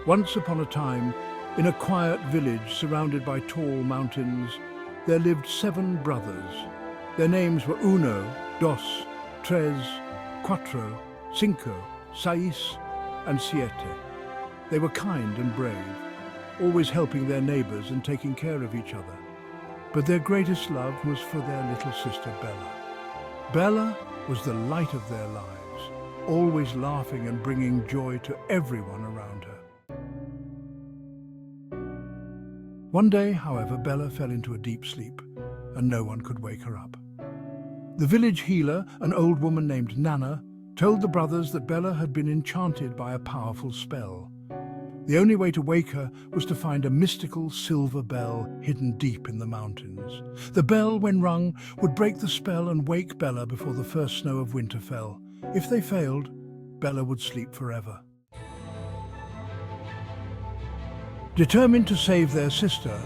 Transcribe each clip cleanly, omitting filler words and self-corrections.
Once upon a time, in a quiet village surrounded by tall mountains, there lived 7 brothers. Their names were Uno, Dos, Tres, Cuatro, Cinco, Seis, and Siete. They were kind and brave, always helping their neighbors and taking care of each other. But their greatest love was for their little sister Bella. Bella was the light of their lives, always laughing and bringing joy to everyone around her. One day, however, Bella fell into a deep sleep, and no one could wake her up. The village healer, an old woman named Nana, told the brothers that Bella had been enchanted by a powerful spell. The only way to wake her was to find a mystical silver bell hidden deep in the mountains. The bell, when rung, would break the spell and wake Bella before the first snow of winter fell. If they failed, Bella would sleep forever. Determined to save their sister,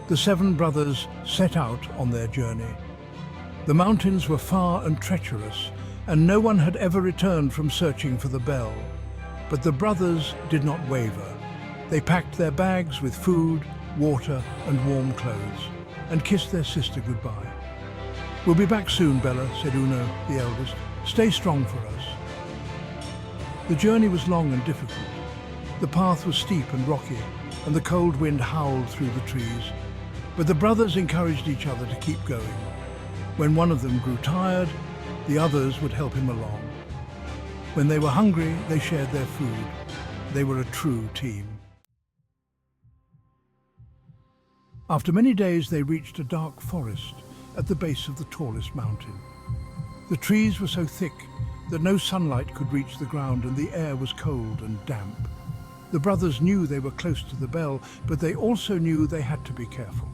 the 7 brothers set out on their journey. The mountains were far and treacherous, and no one had ever returned from searching for the bell. But the brothers did not waver. They packed their bags with food, water, and warm clothes, and kissed their sister goodbye. "We'll be back soon, Bella," said Uno, the eldest. "Stay strong for us." The journey was long and difficult. The path was steep and rocky, and the cold wind howled through the trees. But the brothers encouraged each other to keep going. When one of them grew tired, the others would help him along. When they were hungry, they shared their food. They were a true team. After many days, they reached a dark forest at the base of the tallest mountain. The trees were so thick that no sunlight could reach the ground, and the air was cold and damp. The brothers knew they were close to the bell, but they also knew they had to be careful.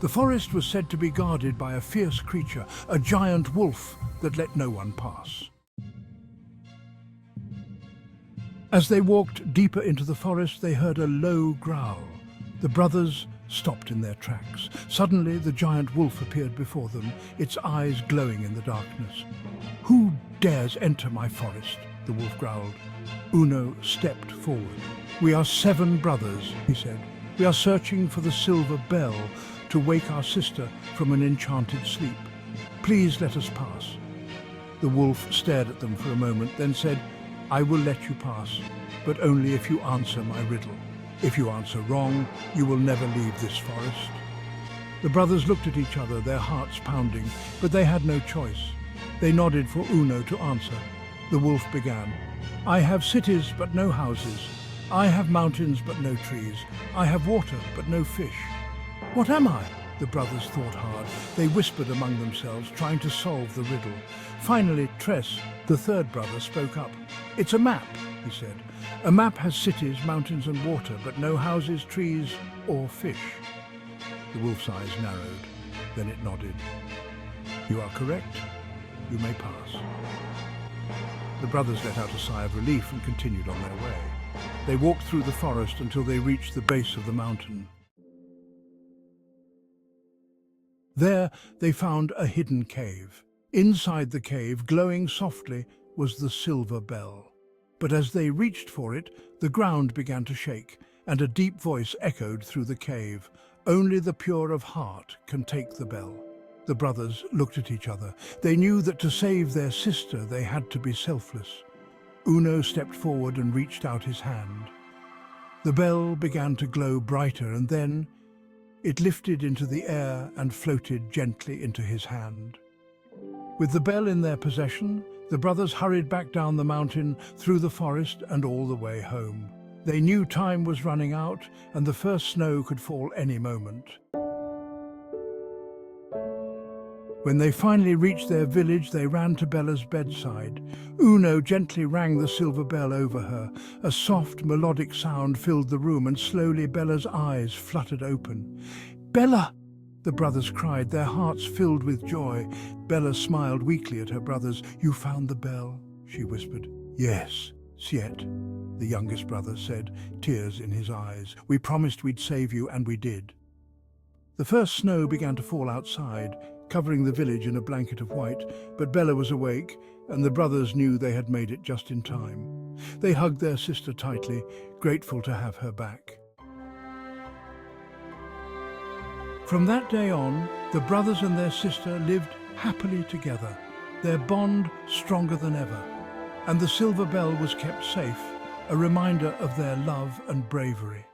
The forest was said to be guarded by a fierce creature, a giant wolf that let no one pass. As they walked deeper into the forest, they heard a low growl. The brothers stopped in their tracks. Suddenly, the giant wolf appeared before them, its eyes glowing in the darkness. "Who dares enter my forest?" the wolf growled. Uno stepped forward. "We are 7 brothers," he said. "We are searching for the silver bell to wake our sister from an enchanted sleep. Please let us pass." The wolf stared at them for a moment, then said, "I will let you pass, but only if you answer my riddle. If you answer wrong, you will never leave this forest." The brothers looked at each other, their hearts pounding, but they had no choice. They nodded for Uno to answer. The wolf began. "I have cities but no houses. I have mountains but no trees. I have water but no fish. What am I?" The brothers thought hard. They whispered among themselves, trying to solve the riddle. Finally, Tres, the 3rd brother, spoke up. "It's a map," he said. "A map has cities, mountains and water, but no houses, trees or fish." The wolf's eyes narrowed. Then it nodded. "You are correct. You may pass." The brothers let out a sigh of relief and continued on their way. They walked through the forest until they reached the base of the mountain. There they found a hidden cave. Inside the cave, glowing softly, was the silver bell. But as they reached for it, the ground began to shake, and a deep voice echoed through the cave. "Only the pure of heart can take the bell." The brothers looked at each other. They knew that to save their sister, they had to be selfless. Uno stepped forward and reached out his hand. The bell began to glow brighter, and then it lifted into the air and floated gently into his hand. With the bell in their possession, the brothers hurried back down the mountain, through the forest, and all the way home. They knew time was running out, and the first snow could fall any moment. When they finally reached their village, they ran to Bella's bedside. Uno gently rang the silver bell over her. A soft, melodic sound filled the room, and slowly Bella's eyes fluttered open. "Bella!" the brothers cried, their hearts filled with joy. Bella smiled weakly at her brothers. "You found the bell?" she whispered. "Yes, Siete," the youngest brother said, tears in his eyes. "We promised we'd save you, and we did." The first snow began to fall outside, covering the village in a blanket of white, but Bella was awake, and the brothers knew they had made it just in time. They hugged their sister tightly, grateful to have her back. From that day on, the brothers and their sister lived happily together, their bond stronger than ever, and the silver bell was kept safe, a reminder of their love and bravery.